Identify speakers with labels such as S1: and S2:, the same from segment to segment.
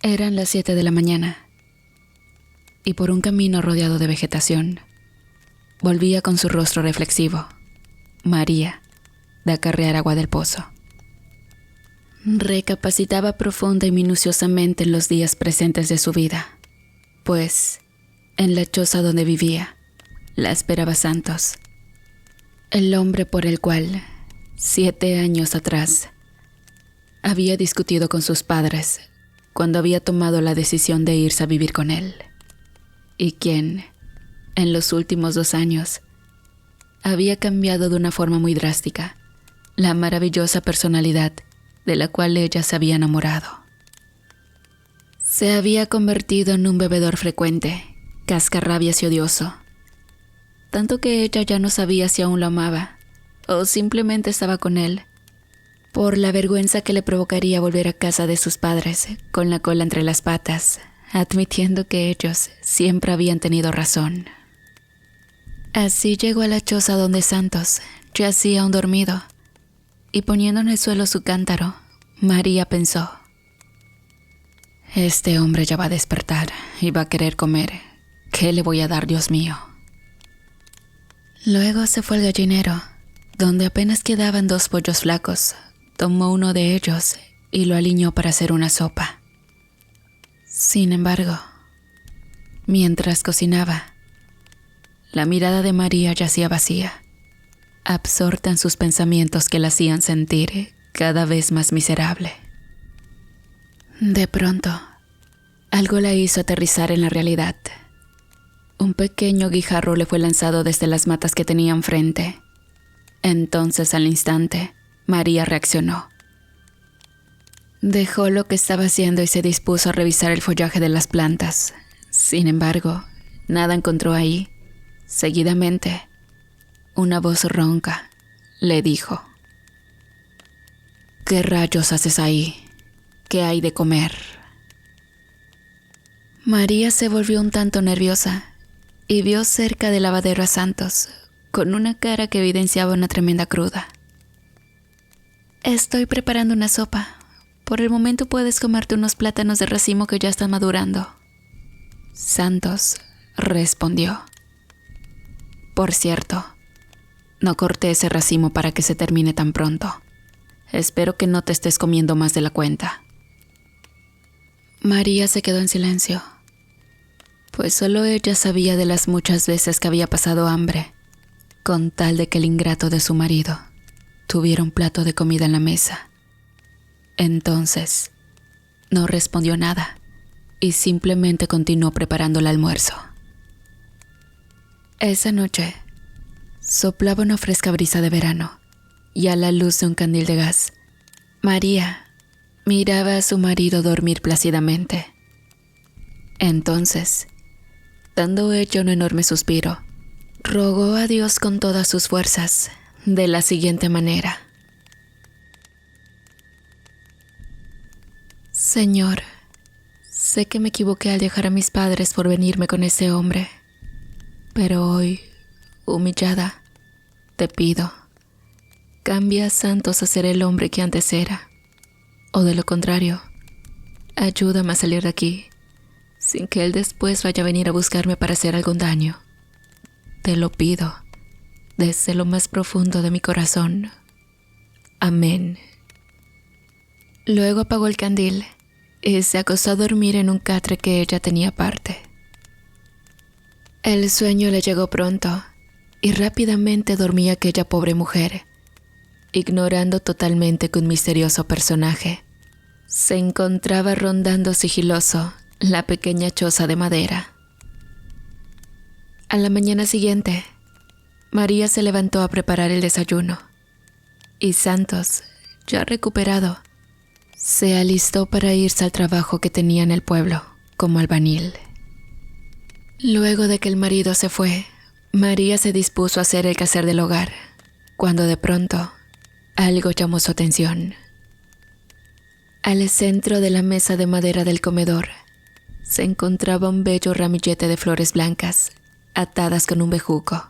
S1: Eran las 7 de la mañana, y por un camino rodeado de vegetación, volvía con su rostro reflexivo, María, de acarrear agua del pozo. Recapacitaba profunda y minuciosamente en los días presentes de su vida, pues, en la choza donde vivía, la esperaba Santos, el hombre por el cual, 7 años atrás, había discutido con sus padres cuando había tomado la decisión de irse a vivir con él, y quien, en los últimos 2 años, había cambiado de una forma muy drástica la maravillosa personalidad de la cual ella se había enamorado. Se había convertido en un bebedor frecuente, cascarrabias y odioso, tanto que ella ya no sabía si aún lo amaba o simplemente estaba con él, por la vergüenza que le provocaría volver a casa de sus padres con la cola entre las patas, admitiendo que ellos siempre habían tenido razón. Así llegó a la choza donde Santos yacía aún dormido, y poniendo en el suelo su cántaro, María pensó: este hombre ya va a despertar y va a querer comer. ¿Qué le voy a dar, Dios mío? Luego se fue al gallinero, donde apenas quedaban 2 pollos flacos. Tomó uno de ellos y lo aliñó para hacer una sopa. Sin embargo, mientras cocinaba, la mirada de María yacía vacía, absorta en sus pensamientos que la hacían sentir cada vez más miserable. De pronto, algo la hizo aterrizar en la realidad. Un pequeño guijarro le fue lanzado desde las matas que tenía enfrente. Entonces, al instante, María reaccionó. Dejó lo que estaba haciendo y se dispuso a revisar el follaje de las plantas. Sin embargo, nada encontró ahí. Seguidamente, una voz ronca le dijo: ¿qué rayos haces ahí? ¿Qué hay de comer? María se volvió un tanto nerviosa y vio cerca del lavadero a Santos, con una cara que evidenciaba una tremenda cruda. Estoy preparando una sopa. Por el momento puedes comerte unos plátanos de racimo que ya están madurando. Santos respondió: por cierto, no corté ese racimo para que se termine tan pronto. Espero que no te estés comiendo más de la cuenta. María se quedó en silencio, pues solo ella sabía de las muchas veces que había pasado hambre, con tal de que el ingrato de su marido tuviera un plato de comida en la mesa. Entonces, no respondió nada y simplemente continuó preparando el almuerzo. Esa noche, soplaba una fresca brisa de verano y a la luz de un candil de gas, María miraba a su marido dormir plácidamente. Entonces, dando ella un enorme suspiro, rogó a Dios con todas sus fuerzas de la siguiente manera: Señor, sé que me equivoqué al dejar a mis padres por venirme con ese hombre, pero hoy, humillada, te pido, cambia a Santos a ser el hombre que antes era, o de lo contrario, ayúdame a salir de aquí, sin que él después vaya a venir a buscarme para hacer algún daño. Te lo pido, desde lo más profundo de mi corazón. Amén. Luego apagó el candil y se acostó a dormir en un catre que ella tenía aparte. El sueño le llegó pronto y rápidamente dormía aquella pobre mujer, ignorando totalmente que un misterioso personaje se encontraba rondando sigiloso la pequeña choza de madera. A la mañana siguiente, María se levantó a preparar el desayuno y Santos, ya recuperado, se alistó para irse al trabajo que tenía en el pueblo como albañil. Luego de que el marido se fue, María se dispuso a hacer el quehacer del hogar, cuando de pronto algo llamó su atención. Al centro de la mesa de madera del comedor se encontraba un bello ramillete de flores blancas atadas con un bejuco.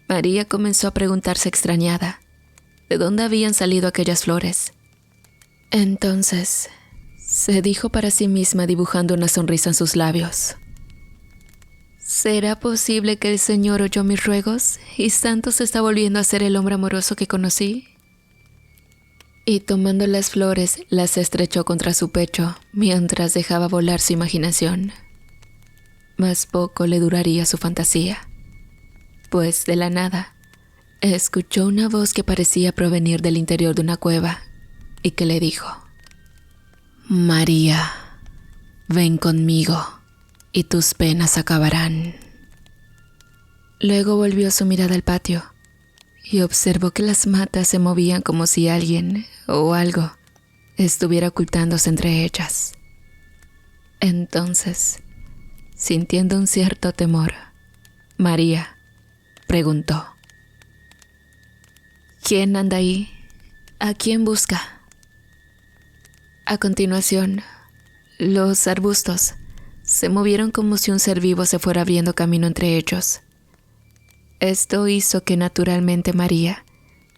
S1: María comenzó a preguntarse extrañada de dónde habían salido aquellas flores. Entonces se dijo para sí misma dibujando una sonrisa en sus labios. ¿Será posible que el Señor oyó mis ruegos y Santos está volviendo a ser el hombre amoroso que conocí? Y tomando las flores, las estrechó contra su pecho mientras dejaba volar su imaginación. Mas poco le duraría su fantasía, pues de la nada escuchó una voz que parecía provenir del interior de una cueva y que le dijo: María, ven conmigo y tus penas acabarán. Luego volvió su mirada al patio y observó que las matas se movían como si alguien o algo estuviera ocultándose entre ellas. Entonces, sintiendo un cierto temor, María preguntó: ¿Quién anda ahí? ¿A quién busca? A continuación, los arbustos se movieron como si un ser vivo se fuera abriendo camino entre ellos. Esto hizo que naturalmente María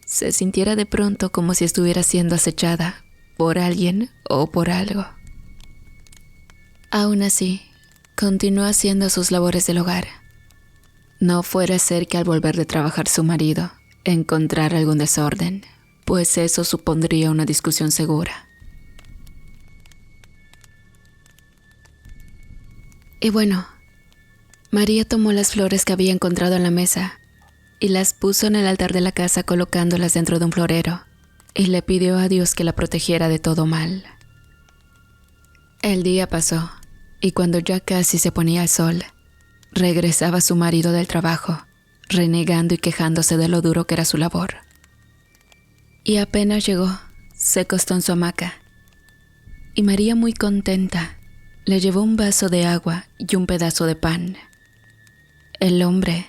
S1: se sintiera de pronto como si estuviera siendo acechada por alguien o por algo. Aún así, continuó haciendo sus labores del hogar. No fuera a ser que al volver de trabajar su marido encontrara algún desorden, pues eso supondría una discusión segura. Y bueno, María tomó las flores que había encontrado en la mesa y las puso en el altar de la casa colocándolas dentro de un florero, y le pidió a Dios que la protegiera de todo mal. El día pasó, y cuando ya casi se ponía el sol, regresaba su marido del trabajo, renegando y quejándose de lo duro que era su labor. Y apenas llegó, se acostó en su hamaca, y María, muy contenta, le llevó un vaso de agua y un pedazo de pan. El hombre,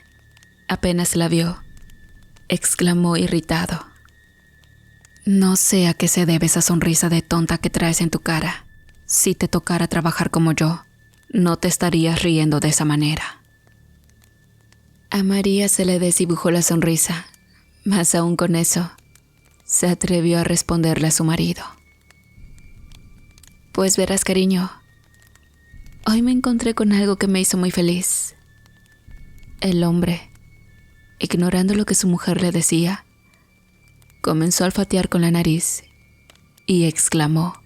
S1: apenas la vio, exclamó irritado: No sé a qué se debe esa sonrisa de tonta que traes en tu cara. Si te tocara trabajar como yo, no te estarías riendo de esa manera. A María se le desdibujó la sonrisa, mas aún con eso, se atrevió a responderle a su marido: Pues verás, cariño, hoy me encontré con algo que me hizo muy feliz. El hombre, ignorando lo que su mujer le decía, comenzó a olfatear con la nariz y exclamó: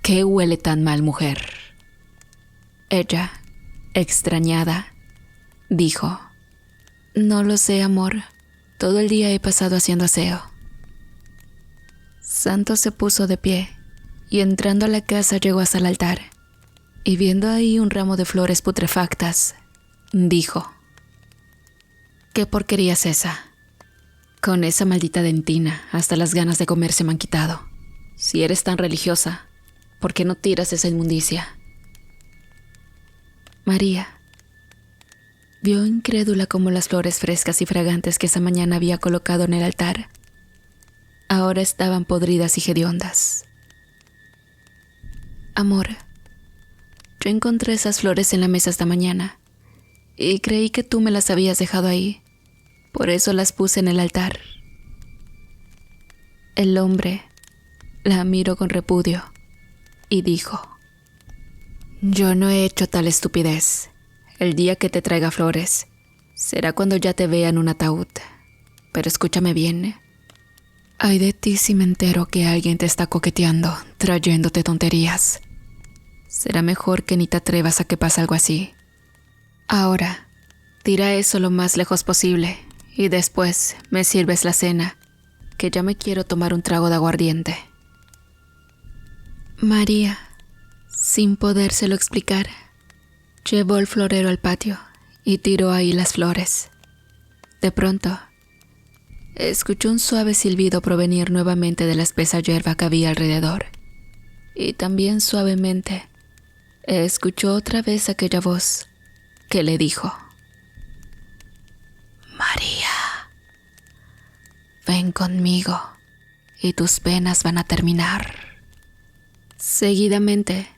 S1: ¿Qué huele tan mal, mujer? Ella, extrañada, dijo: No lo sé, amor. Todo el día he pasado haciendo aseo. Santos se puso de pie y entrando a la casa llegó hasta el altar y viendo ahí un ramo de flores putrefactas, dijo: ¿Qué porquería es esa? Con esa maldita dentina hasta las ganas de comer se me han quitado. Si eres tan religiosa, ¿por qué no tiras esa inmundicia? María vio incrédula cómo las flores frescas y fragantes que esa mañana había colocado en el altar ahora estaban podridas y hediondas. Amor, yo encontré esas flores en la mesa esta mañana y creí que tú me las habías dejado ahí. Por eso las puse en el altar. El hombre la miró con repudio y dijo: Yo no he hecho tal estupidez. El día que te traiga flores será cuando ya te vea en un ataúd. Pero escúchame bien. Ay de ti si me entero que alguien te está coqueteando, trayéndote tonterías. Será mejor que ni te atrevas a que pase algo así. Ahora, tira eso lo más lejos posible y después me sirves la cena, que ya me quiero tomar un trago de aguardiente. María, sin podérselo explicar, llevó el florero al patio y tiró ahí las flores. De pronto, escuchó un suave silbido provenir nuevamente de la espesa hierba que había alrededor, y también suavemente escuchó otra vez aquella voz que le dijo: María, ven conmigo y tus penas van a terminar. Seguidamente,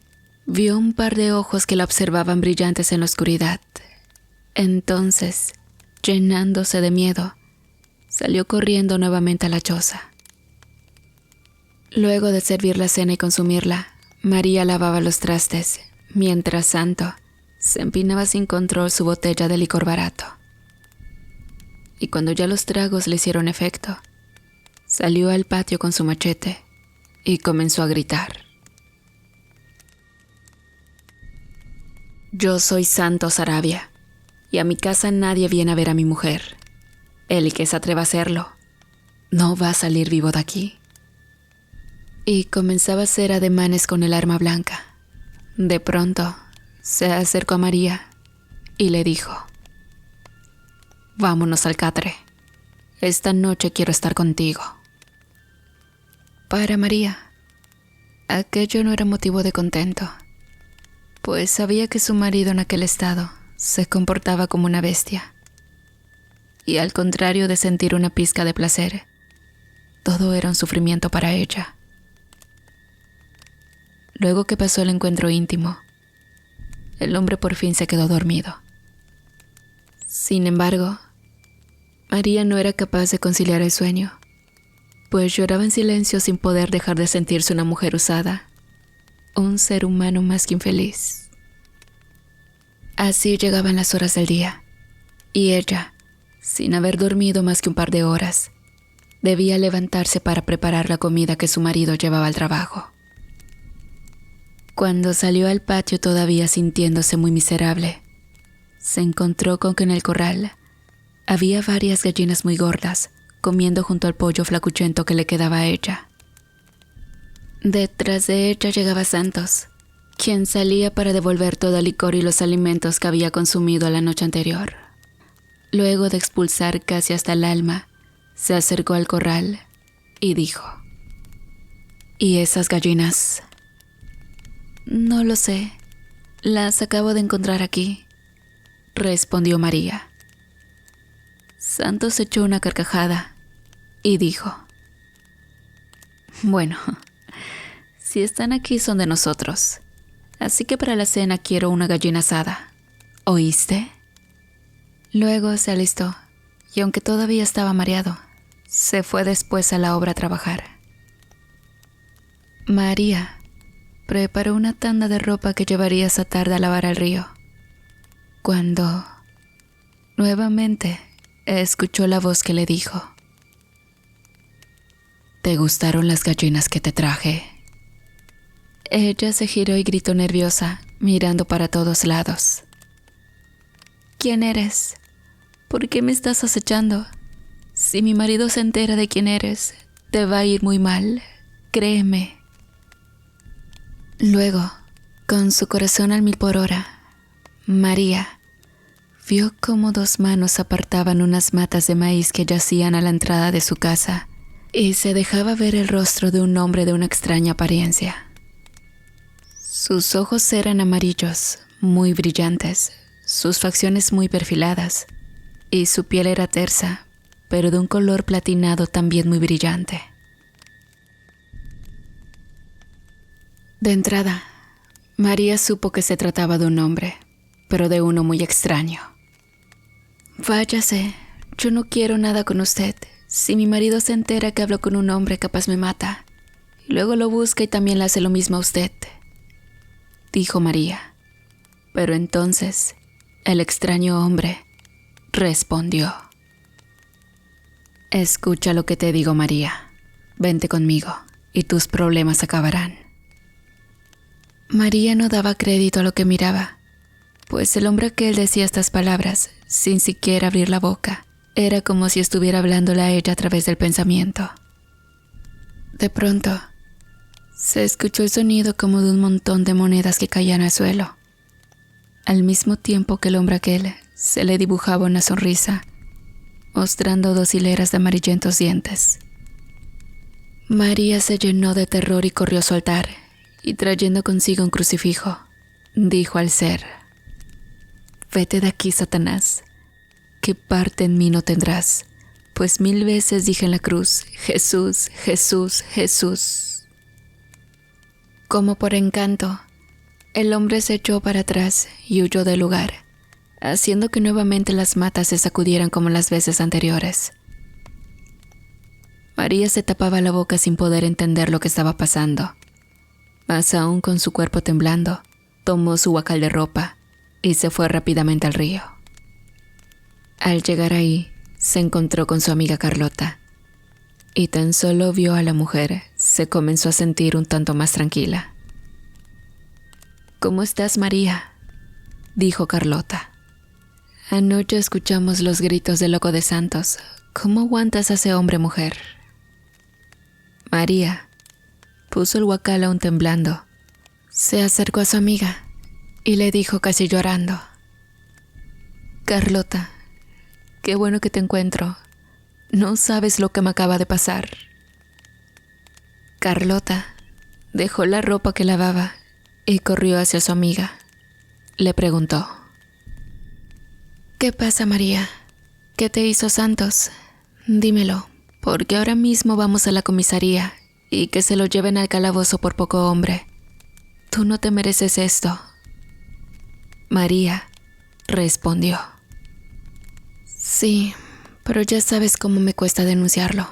S1: vio un par de ojos que la observaban brillantes en la oscuridad. Entonces, llenándose de miedo, salió corriendo nuevamente a la choza. Luego de servir la cena y consumirla, María lavaba los trastes, mientras Santo se empinaba sin control su botella de licor barato. Y cuando ya los tragos le hicieron efecto, salió al patio con su machete y comenzó a gritar. Yo soy Santo Sarabia, y a mi casa nadie viene a ver a mi mujer. El que se atreva a hacerlo, no va a salir vivo de aquí. Y comenzaba a hacer ademanes con el arma blanca. De pronto, se acercó a María y le dijo: vámonos al catre. Esta noche quiero estar contigo. Para María, aquello no era motivo de contento, pues sabía que su marido en aquel estado se comportaba como una bestia. Y al contrario de sentir una pizca de placer, todo era un sufrimiento para ella. Luego que pasó el encuentro íntimo, el hombre por fin se quedó dormido. Sin embargo, María no era capaz de conciliar el sueño, pues lloraba en silencio sin poder dejar de sentirse una mujer usada, un ser humano más que infeliz. Así llegaban las horas del día, y ella, sin haber dormido más que un par de horas, debía levantarse para preparar la comida que su marido llevaba al trabajo. Cuando salió al patio todavía sintiéndose muy miserable, se encontró con que en el corral había varias gallinas muy gordas comiendo junto al pollo flacuchento que le quedaba a ella. Detrás de ella llegaba Santos, quien salía para devolver todo el licor y los alimentos que había consumido la noche anterior. Luego de expulsar casi hasta el alma, se acercó al corral y dijo: ¿y esas gallinas? No lo sé, las acabo de encontrar aquí, respondió María. Santos echó una carcajada y dijo: bueno, si están aquí son de nosotros, así que para la cena quiero una gallina asada, ¿oíste? Luego se alistó, y aunque todavía estaba mareado, se fue después a la obra a trabajar. María preparó una tanda de ropa que llevaría esa tarde a lavar al río, cuando nuevamente escuchó la voz que le dijo: ¿te gustaron las gallinas que te traje? Ella se giró y gritó nerviosa, mirando para todos lados: ¿quién eres? ¿Por qué me estás acechando? Si mi marido se entera de quién eres, te va a ir muy mal, créeme. Luego, con su corazón al 1000 por hora, María vio cómo 2 manos apartaban unas matas de maíz que yacían a la entrada de su casa, y se dejaba ver el rostro de un hombre de una extraña apariencia. Sus ojos eran amarillos, muy brillantes, sus facciones muy perfiladas, y su piel era tersa, pero de un color platinado también muy brillante. De entrada, María supo que se trataba de un hombre, pero de uno muy extraño. Váyase, yo no quiero nada con usted. Si mi marido se entera que hablo con un hombre, capaz me mata. Y luego lo busca y también le hace lo mismo a usted, dijo María. Pero entonces, el extraño hombre respondió: escucha lo que te digo, María. Vente conmigo y tus problemas acabarán. María no daba crédito a lo que miraba, pues el hombre aquel decía estas palabras sin siquiera abrir la boca. Era como si estuviera hablándole a ella a través del pensamiento. De pronto, se escuchó el sonido como de un montón de monedas que caían al suelo, al mismo tiempo que el hombre aquel se le dibujaba una sonrisa, mostrando 2 hileras de amarillentos dientes. María se llenó de terror y corrió a su altar, y trayendo consigo un crucifijo, dijo al ser: vete de aquí, Satanás, que parte en mí no tendrás, pues 1000 veces dije en la cruz: Jesús, Jesús, Jesús. Como por encanto, el hombre se echó para atrás y huyó del lugar, haciendo que nuevamente las matas se sacudieran como las veces anteriores. María se tapaba la boca sin poder entender lo que estaba pasando. Más aún con su cuerpo temblando, tomó su guacal de ropa y se fue rápidamente al río. Al llegar ahí, se encontró con su amiga Carlota, y tan solo vio a la mujer, se comenzó a sentir un tanto más tranquila. «¿Cómo estás, María?», dijo Carlota. «Anoche escuchamos los gritos del loco de Santos. ¿Cómo aguantas a ese hombre, mujer?». María puso el guacal aún temblando. Se acercó a su amiga y le dijo casi llorando: «Carlota, qué bueno que te encuentro. No sabes lo que me acaba de pasar». Carlota dejó la ropa que lavaba y corrió hacia su amiga. Le preguntó: «¿Qué pasa, María? ¿Qué te hizo Santos? Dímelo, porque ahora mismo vamos a la comisaría y que se lo lleven al calabozo por poco hombre. Tú no te mereces esto». María respondió: «Sí, pero ya sabes cómo me cuesta denunciarlo.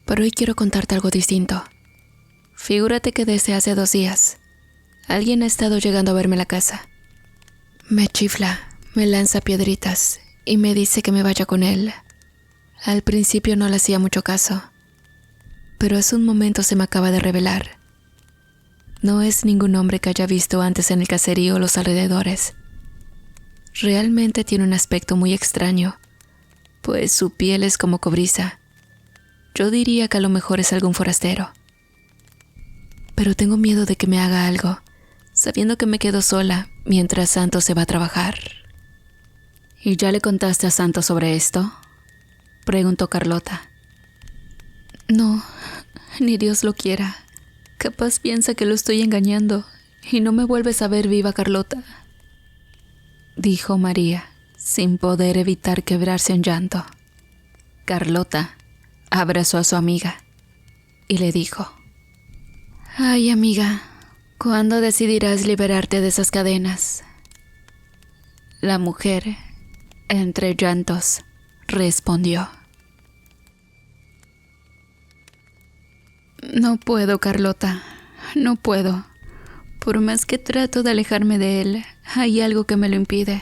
S1: Pero hoy quiero contarte algo distinto. Figúrate que desde hace 2 días, alguien ha estado llegando a verme a la casa. Me chifla, me lanza piedritas y me dice que me vaya con él. Al principio no le hacía mucho caso, pero hace un momento se me acaba de revelar. No es ningún hombre que haya visto antes en el caserío o los alrededores. Realmente tiene un aspecto muy extraño, pues su piel es como cobriza. Yo diría que a lo mejor es algún forastero. Pero tengo miedo de que me haga algo, sabiendo que me quedo sola mientras Santos se va a trabajar». «¿Y ya le contaste a Santos sobre esto?», preguntó Carlota. «No, ni Dios lo quiera. Capaz piensa que lo estoy engañando y no me vuelves a ver viva, Carlota», dijo María, sin poder evitar quebrarse en llanto. Carlota abrazó a su amiga y le dijo: «Ay, amiga, ¿cuándo decidirás liberarte de esas cadenas?». La mujer, entre llantos, respondió: «No puedo, Carlota, no puedo. Por más que trato de alejarme de él, hay algo que me lo impide.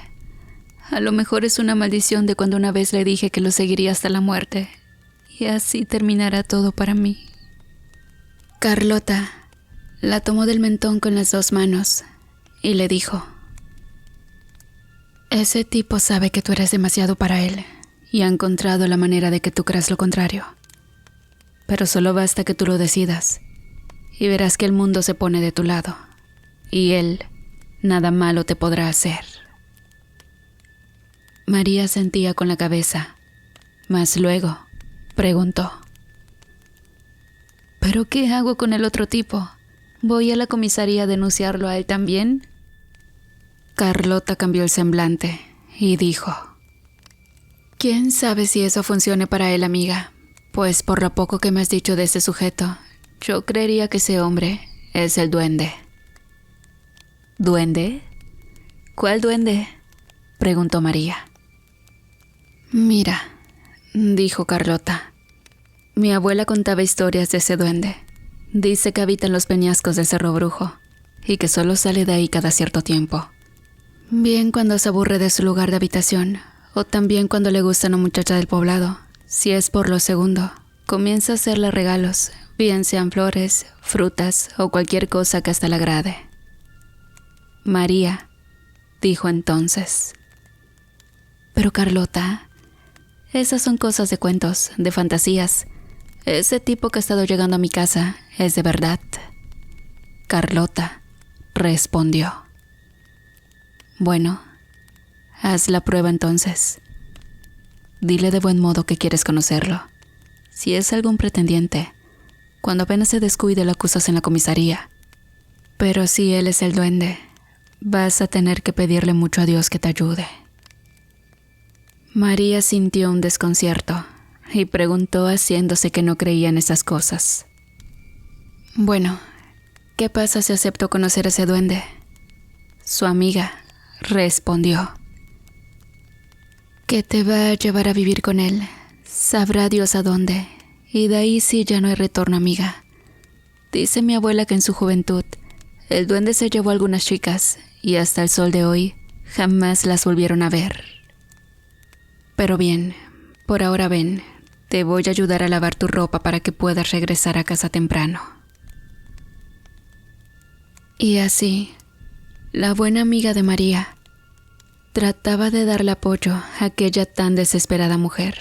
S1: A lo mejor es una maldición de cuando una vez le dije que lo seguiría hasta la muerte, y así terminará todo para mí». Carlota la tomó del mentón con las 2 manos y le dijo: «Ese tipo sabe que tú eres demasiado para él y ha encontrado la manera de que tú creas lo contrario. Pero solo basta que tú lo decidas y verás que el mundo se pone de tu lado y él nada malo te podrá hacer». María sentía con la cabeza, mas luego preguntó: «¿Pero qué hago con el otro tipo? ¿Voy a la comisaría a denunciarlo a él también?». Carlota cambió el semblante y dijo: «¿Quién sabe si eso funcione para él, amiga? Pues por lo poco que me has dicho de ese sujeto, yo creería que ese hombre es el duende». «¿Duende? ¿Cuál duende?», preguntó María. «Mira», dijo Carlota, «mi abuela contaba historias de ese duende. Dice que habita en los peñascos del Cerro Brujo y que solo sale de ahí cada cierto tiempo. Bien cuando se aburre de su lugar de habitación, o también cuando le gusta una muchacha del poblado. Si es por lo segundo, comienza a hacerle regalos, bien sean flores, frutas o cualquier cosa que hasta le agrade». María dijo entonces: «Pero Carlota, esas son cosas de cuentos, de fantasías. Ese tipo que ha estado llegando a mi casa es de verdad». Carlota respondió: «Bueno, haz la prueba entonces. Dile de buen modo que quieres conocerlo. Si es algún pretendiente, cuando apenas se descuide lo acusas en la comisaría. Pero si él es el duende, vas a tener que pedirle mucho a Dios que te ayude». María sintió un desconcierto y preguntó haciéndose que no creía en esas cosas: «Bueno, ¿qué pasa si acepto conocer a ese duende?». Su amiga respondió: «Que te va a llevar a vivir con él, sabrá Dios a dónde, Y de ahí sí ya no hay retorno, amiga. Dice mi abuela que en su juventud el duende se llevó a algunas chicas y hasta el sol de hoy jamás las volvieron a ver. Pero bien, por ahora ven, te voy a ayudar a lavar tu ropa para que puedas regresar a casa temprano. Y así, la buena amiga de María trataba de darle apoyo a aquella tan desesperada mujer.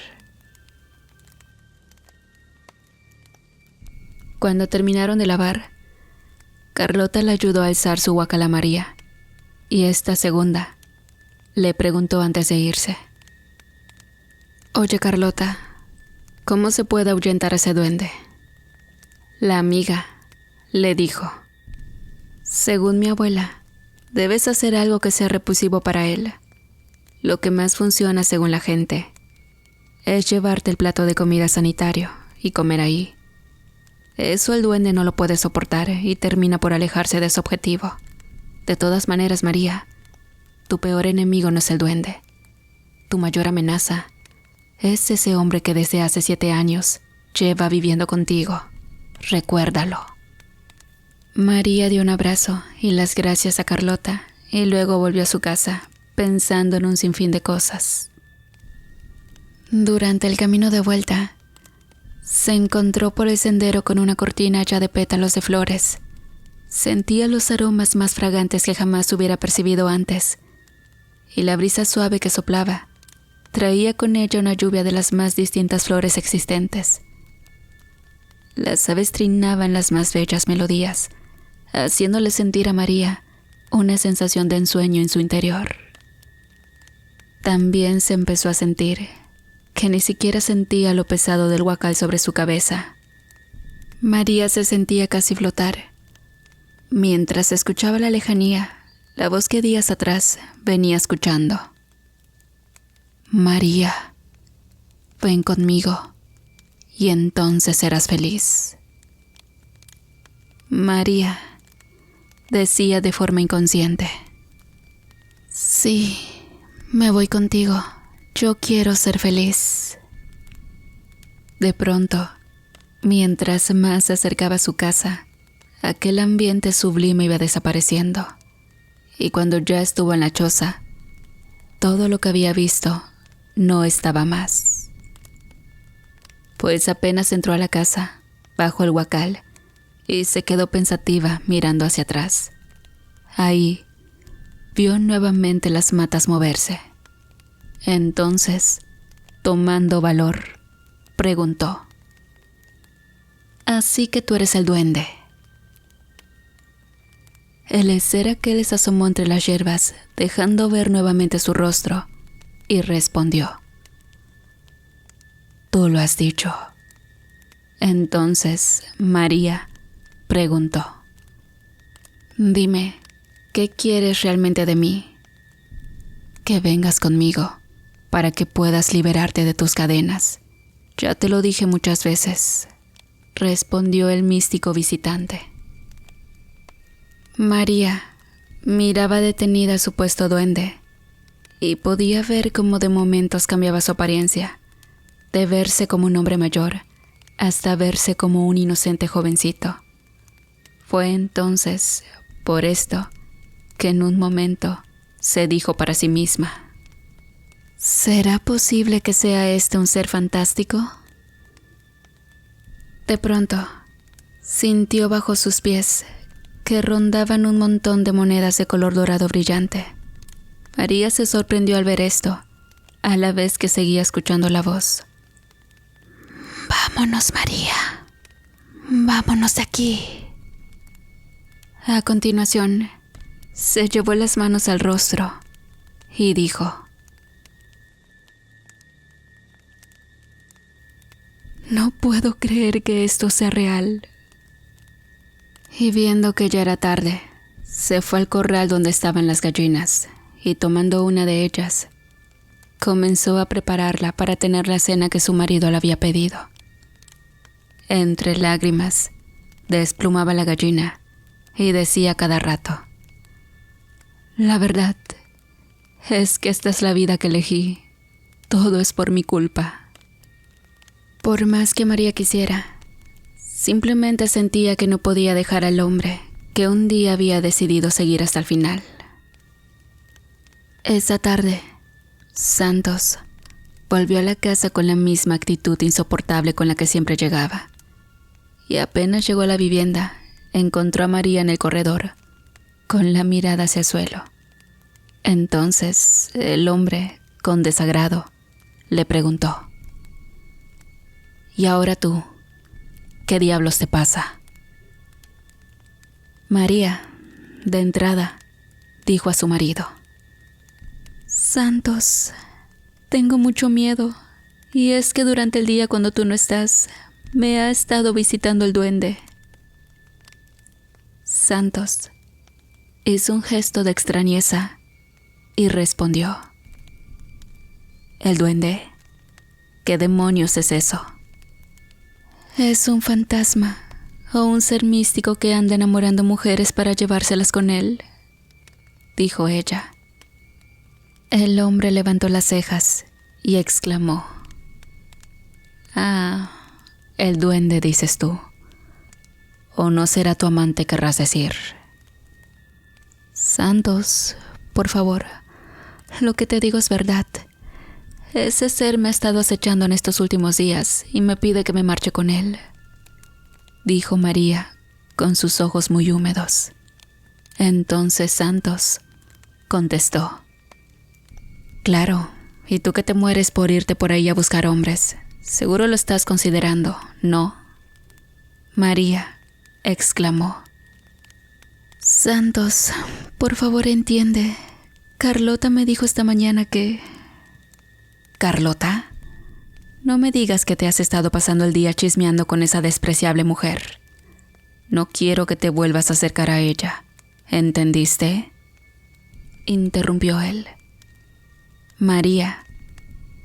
S1: Cuando terminaron de lavar, Carlota le ayudó a alzar su huacal a María, y esta segunda le preguntó antes de irse: «Oye, Carlota, ¿cómo se puede ahuyentar a ese duende?». La amiga le dijo: «Según mi abuela, debes hacer algo que sea repulsivo para él. Lo que más funciona, según la gente, es llevarte el plato de comida sanitario y comer ahí. Eso el duende no lo puede soportar y termina por alejarse de su objetivo. De todas maneras, María, tu peor enemigo no es el duende. Tu mayor amenaza es ese hombre que desde hace 7 años lleva viviendo contigo. Recuérdalo». María dio un abrazo y las gracias a Carlota y luego volvió a su casa, pensando en un sinfín de cosas. Durante el camino de vuelta, se encontró por el sendero con una cortina ya de pétalos de flores. Sentía los aromas más fragantes que jamás hubiera percibido antes, y la brisa suave que soplaba traía con ella una lluvia de las más distintas flores existentes. Las aves trinaban las más bellas melodías, haciéndole sentir a María una sensación de ensueño en su interior. También se empezó a sentir que ni siquiera sentía lo pesado del huacal sobre su cabeza. María se sentía casi flotar, mientras escuchaba a la lejanía la voz que días atrás venía escuchando: «María, ven conmigo y entonces serás feliz». «María», decía de forma inconsciente. «Sí, me voy contigo. Yo quiero ser feliz». De pronto, mientras más se acercaba a su casa, aquel ambiente sublime iba desapareciendo. Y cuando ya estuvo en la choza, todo lo que había visto no estaba más. Pues apenas entró a la casa, bajó el huacal y se quedó pensativa mirando hacia atrás. Ahí vio nuevamente las matas moverse. Entonces, tomando valor, preguntó: «¿Así que tú eres el duende?». El ser aquel se asomó entre las hierbas, dejando ver nuevamente su rostro, y respondió: «Tú lo has dicho». Entonces, María preguntó: «Dime, ¿qué quieres realmente de mí?». «Que vengas conmigo, para que puedas liberarte de tus cadenas. Ya te lo dije muchas veces», respondió el místico visitante. María miraba detenida al supuesto duende y podía ver cómo de momentos cambiaba su apariencia, de verse como un hombre mayor hasta verse como un inocente jovencito. Fue entonces, por esto, que en un momento se dijo para sí misma: «¿Será posible que sea este un ser fantástico?». De pronto, sintió bajo sus pies que rondaban un montón de monedas de color dorado brillante. María se sorprendió al ver esto, a la vez que seguía escuchando la voz: «Vámonos, María. Vámonos de aquí». A continuación, se llevó las manos al rostro y dijo: «No puedo creer que esto sea real». Y viendo que ya era tarde, se fue al corral donde estaban las gallinas y tomando una de ellas, comenzó a prepararla para tener la cena que su marido le había pedido. Entre lágrimas, desplumaba la gallina y decía cada rato: «La verdad es que esta es la vida que elegí. Todo es por mi culpa». Por más que María quisiera, simplemente sentía que no podía dejar al hombre que un día había decidido seguir hasta el final. Esa tarde, Santos volvió a la casa con la misma actitud insoportable con la que siempre llegaba. Y apenas llegó a la vivienda, encontró a María en el corredor, con la mirada hacia el suelo. Entonces, el hombre, con desagrado, le preguntó: «¿Y ahora tú? ¿Qué diablos te pasa?». María, de entrada, dijo a su marido: «Santos, tengo mucho miedo, y es que durante el día cuando tú no estás, me ha estado visitando el duende». Santos hizo un gesto de extrañeza y respondió: «¿El duende? ¿Qué demonios es eso?». «Es un fantasma o un ser místico que anda enamorando mujeres para llevárselas con él», dijo ella. El hombre levantó las cejas y exclamó: «Ah, el duende dices tú. ¿O no será tu amante, querrás decir?». «Santos, por favor, lo que te digo es verdad. Ese ser me ha estado acechando en estos últimos días y me pide que me marche con él», dijo María con sus ojos muy húmedos. Entonces Santos contestó: «Claro, y tú que te mueres por irte por ahí a buscar hombres, seguro lo estás considerando, ¿no?». María exclamó: «Santos, por favor entiende. Carlota me dijo esta mañana que...». «¿Carlota? No me digas que te has estado pasando el día chismeando con esa despreciable mujer. No quiero que te vuelvas a acercar a ella. ¿Entendiste?», interrumpió él. María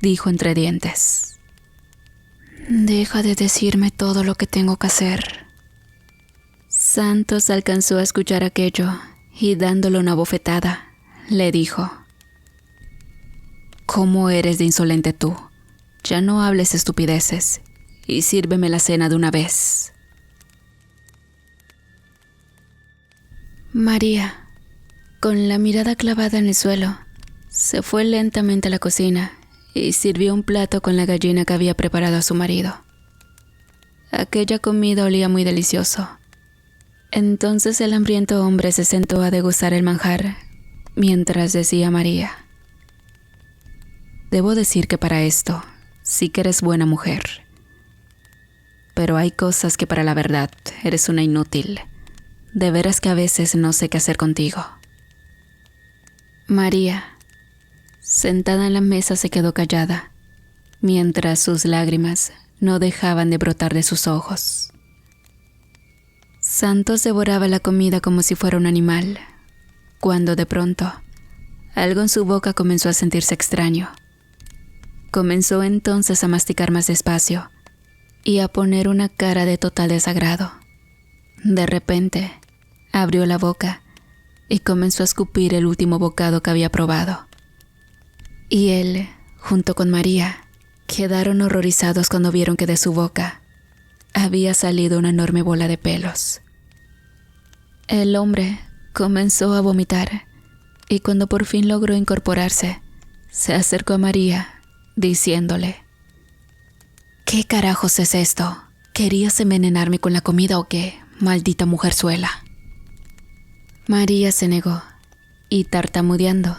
S1: dijo entre dientes: «Deja de decirme todo lo que tengo que hacer». Santos alcanzó a escuchar aquello y dándole una bofetada, le dijo: «¿Cómo eres de insolente tú? Ya no hables estupideces y sírveme la cena de una vez». María, con la mirada clavada en el suelo, se fue lentamente a la cocina y sirvió un plato con la gallina que había preparado a su marido. Aquella comida olía muy delicioso. Entonces el hambriento hombre se sentó a degustar el manjar, mientras decía a María: «Debo decir que para esto sí que eres buena mujer. Pero hay cosas que para la verdad eres una inútil. De veras que a veces no sé qué hacer contigo». María, sentada en la mesa, se quedó callada, mientras sus lágrimas no dejaban de brotar de sus ojos. Santos devoraba la comida como si fuera un animal, cuando de pronto algo en su boca comenzó a sentirse extraño. Comenzó entonces a masticar más despacio y a poner una cara de total desagrado. De repente, abrió la boca y comenzó a escupir el último bocado que había probado. Y él, junto con María, quedaron horrorizados cuando vieron que de su boca había salido una enorme bola de pelos. El hombre comenzó a vomitar y cuando por fin logró incorporarse, se acercó a María diciéndole: «¿Qué carajos es esto? ¿Querías envenenarme con la comida o qué, maldita mujerzuela?». María se negó y, tartamudeando,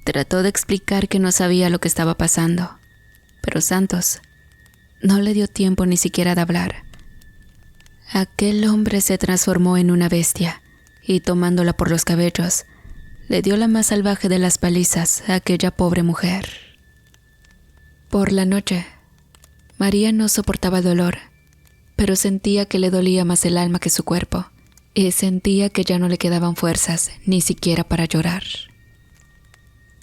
S1: trató de explicar que no sabía lo que estaba pasando, pero Santos no le dio tiempo ni siquiera de hablar. Aquel hombre se transformó en una bestia y, tomándola por los cabellos, le dio la más salvaje de las palizas a aquella pobre mujer. Por la noche, María no soportaba el dolor, pero sentía que le dolía más el alma que su cuerpo, y sentía que ya no le quedaban fuerzas ni siquiera para llorar.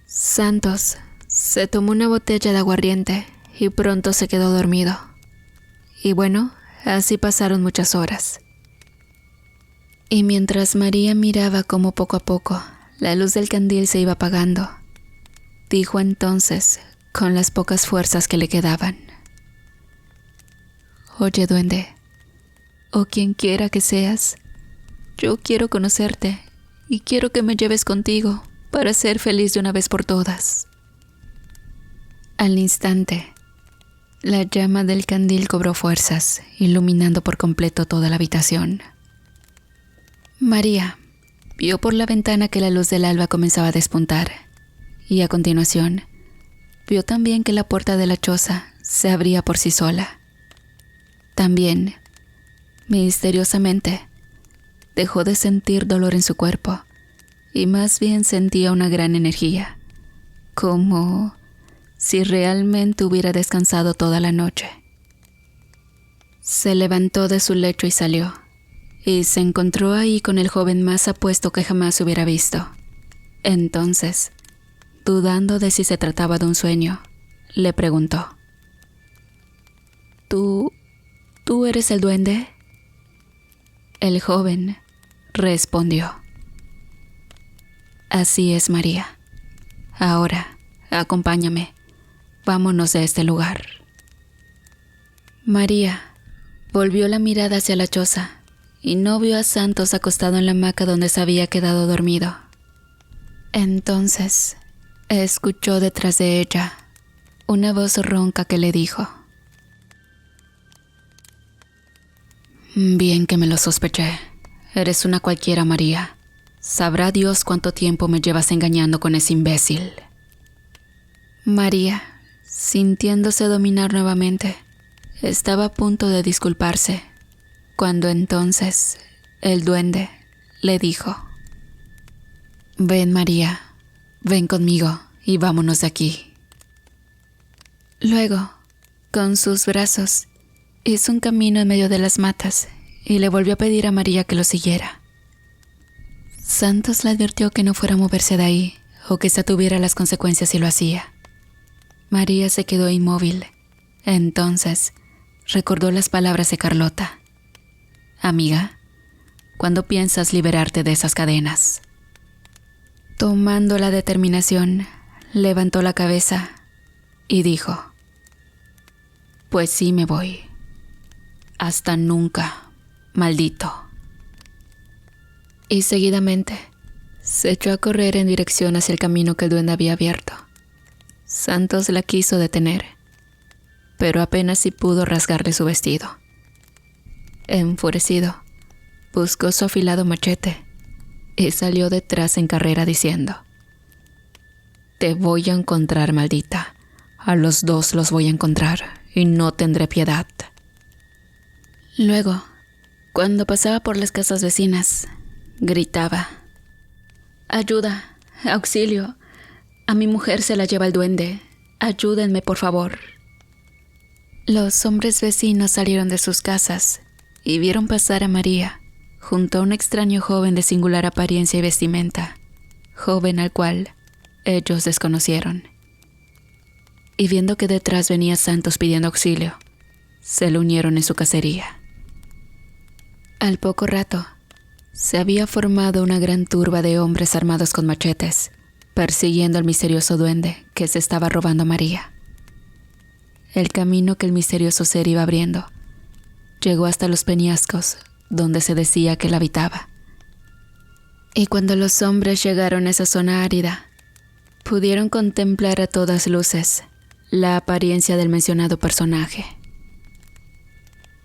S1: Santos se tomó una botella de aguardiente y pronto se quedó dormido. Y bueno, así pasaron muchas horas. Y mientras María miraba cómo poco a poco la luz del candil se iba apagando, dijo entonces, con las pocas fuerzas que le quedaban: Oye, duende, o quien quiera que seas, yo quiero conocerte y quiero que me lleves contigo para ser feliz de una vez por todas. Al instante, la llama del candil cobró fuerzas, iluminando por completo toda la habitación. María vio por la ventana que la luz del alba comenzaba a despuntar, y a continuación, vio también que la puerta de la choza se abría por sí sola. También, misteriosamente, dejó de sentir dolor en su cuerpo, y más bien sentía una gran energía, como si realmente hubiera descansado toda la noche. Se levantó de su lecho y salió, y se encontró ahí con el joven más apuesto que jamás hubiera visto. Entonces, dudando de si se trataba de un sueño, le preguntó: ¿Tú eres el duende? El joven respondió: Así es, María. Ahora, acompáñame. Vámonos de este lugar. María volvió la mirada hacia la choza y no vio a Santos acostado en la hamaca donde se había quedado dormido. Entonces, escuchó detrás de ella una voz ronca que le dijo: Bien que me lo sospeché. Eres una cualquiera, María. Sabrá Dios cuánto tiempo me llevas engañando con ese imbécil. María, sintiéndose dominar nuevamente, estaba a punto de disculparse, cuando entonces el duende le dijo: Ven, María, ven conmigo y vámonos de aquí. Luego, con sus brazos, hizo un camino en medio de las matas y le volvió a pedir a María que lo siguiera. Santos le advirtió que no fuera a moverse de ahí o que se atuviera a las consecuencias si lo hacía. María se quedó inmóvil. Entonces, recordó las palabras de Carlota: Amiga, ¿cuándo piensas liberarte de esas cadenas? Tomando la determinación, levantó la cabeza y dijo: Pues sí, me voy. Hasta nunca, maldito. Y seguidamente se echó a correr en dirección hacia el camino que el duende había abierto. Santos la quiso detener, pero apenas si pudo rasgarle su vestido. Enfurecido, buscó su afilado machete y salió detrás en carrera diciendo: Te voy a encontrar, maldita. A los dos los voy a encontrar y no tendré piedad. Luego, cuando pasaba por las casas vecinas, gritaba: Ayuda, auxilio, a mi mujer se la lleva el duende, ayúdenme por favor. Los hombres vecinos salieron de sus casas y vieron pasar a María junto a un extraño joven de singular apariencia y vestimenta, joven al cual ellos desconocieron. Y viendo que detrás venía Santos pidiendo auxilio, se le unieron en su cacería. Al poco rato, se había formado una gran turba de hombres armados con machetes, persiguiendo al misterioso duende que se estaba robando a María. El camino que el misterioso ser iba abriendo llegó hasta los peñascos donde se decía que él habitaba. Y cuando los hombres llegaron a esa zona árida, pudieron contemplar a todas luces la apariencia del mencionado personaje.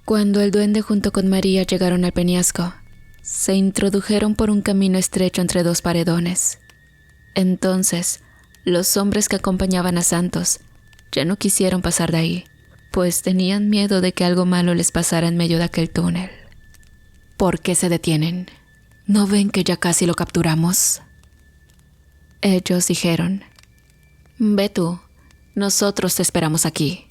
S1: Cuando el duende junto con María llegaron al peñasco, se introdujeron por un camino estrecho entre dos paredones. Entonces, los hombres que acompañaban a Santos ya no quisieron pasar de ahí, pues tenían miedo de que algo malo les pasara en medio de aquel túnel. ¿Por qué se detienen? ¿No ven que ya casi lo capturamos? Ellos dijeron: Ve tú, nosotros te esperamos aquí.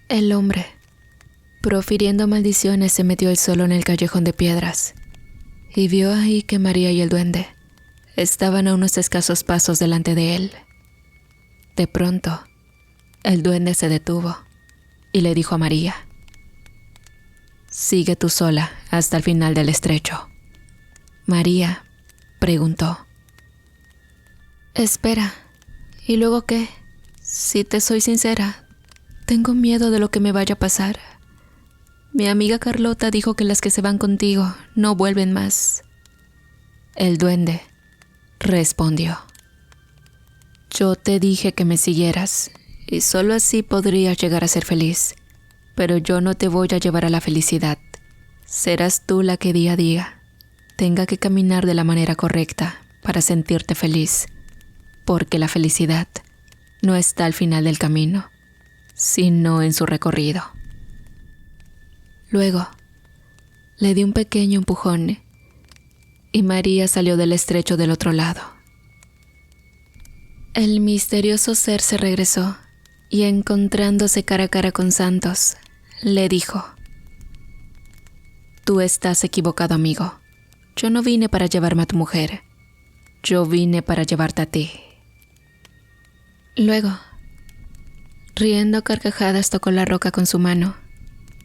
S1: El hombre, profiriendo maldiciones, se metió él solo en el callejón de piedras y vio ahí que María y el duende estaban a unos escasos pasos delante de él. De pronto, el duende se detuvo y le dijo a María: Sigue tú sola hasta el final del estrecho. María preguntó: Espera, ¿y luego qué? Si te soy sincera, tengo miedo de lo que me vaya a pasar. Mi amiga Carlota dijo que las que se van contigo no vuelven más. El duende respondió: yo te dije que me siguieras, y solo así podrías llegar a ser feliz. Pero yo no te voy a llevar a la felicidad. Serás tú la que día a día tenga que caminar de la manera correcta para sentirte feliz, porque la felicidad no está al final del camino, sino en su recorrido. Luego, le di un pequeño empujón y María salió del estrecho del otro lado. El misterioso ser se regresó y, encontrándose cara a cara con Santos, le dijo: tú estás equivocado, amigo. Yo no vine para llevarme a tu mujer. Yo vine para llevarte a ti. Luego, riendo a carcajadas, tocó la roca con su mano,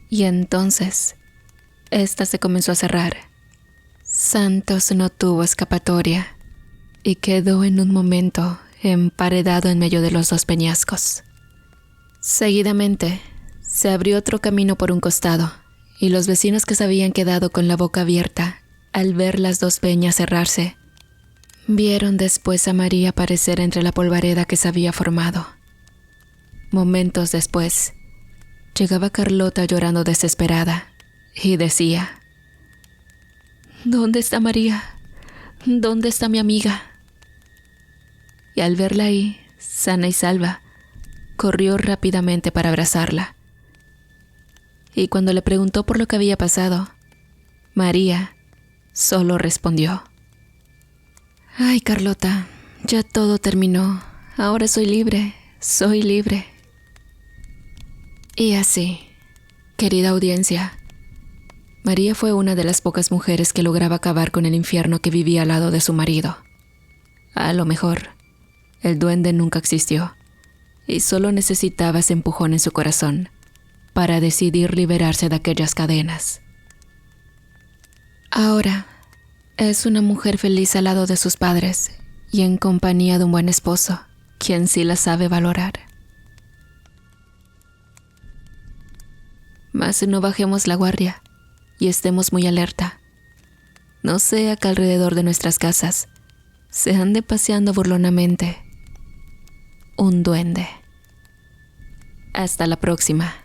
S1: y entonces ésta se comenzó a cerrar. Santos no tuvo escapatoria y quedó en un momento emparedado en medio de los dos peñascos. Seguidamente, se abrió otro camino por un costado, y los vecinos que se habían quedado con la boca abierta al ver las dos peñas cerrarse, vieron después a María aparecer entre la polvareda que se había formado. Momentos después, llegaba Carlota llorando desesperada y decía: ¿dónde está María? ¿Dónde está mi amiga? Y al verla ahí, sana y salva, corrió rápidamente para abrazarla. Y cuando le preguntó por lo que había pasado, María solo respondió: ay, Carlota, ya todo terminó. Ahora soy libre, soy libre. Y así, querida audiencia, María fue una de las pocas mujeres que lograba acabar con el infierno que vivía al lado de su marido. A lo mejor, el duende nunca existió y solo necesitaba ese empujón en su corazón para decidir liberarse de aquellas cadenas. Ahora, es una mujer feliz al lado de sus padres y en compañía de un buen esposo, quien sí la sabe valorar. Mas no bajemos la guardia y estemos muy alerta. No sea que alrededor de nuestras casas se ande paseando burlonamente un duende. Hasta la próxima.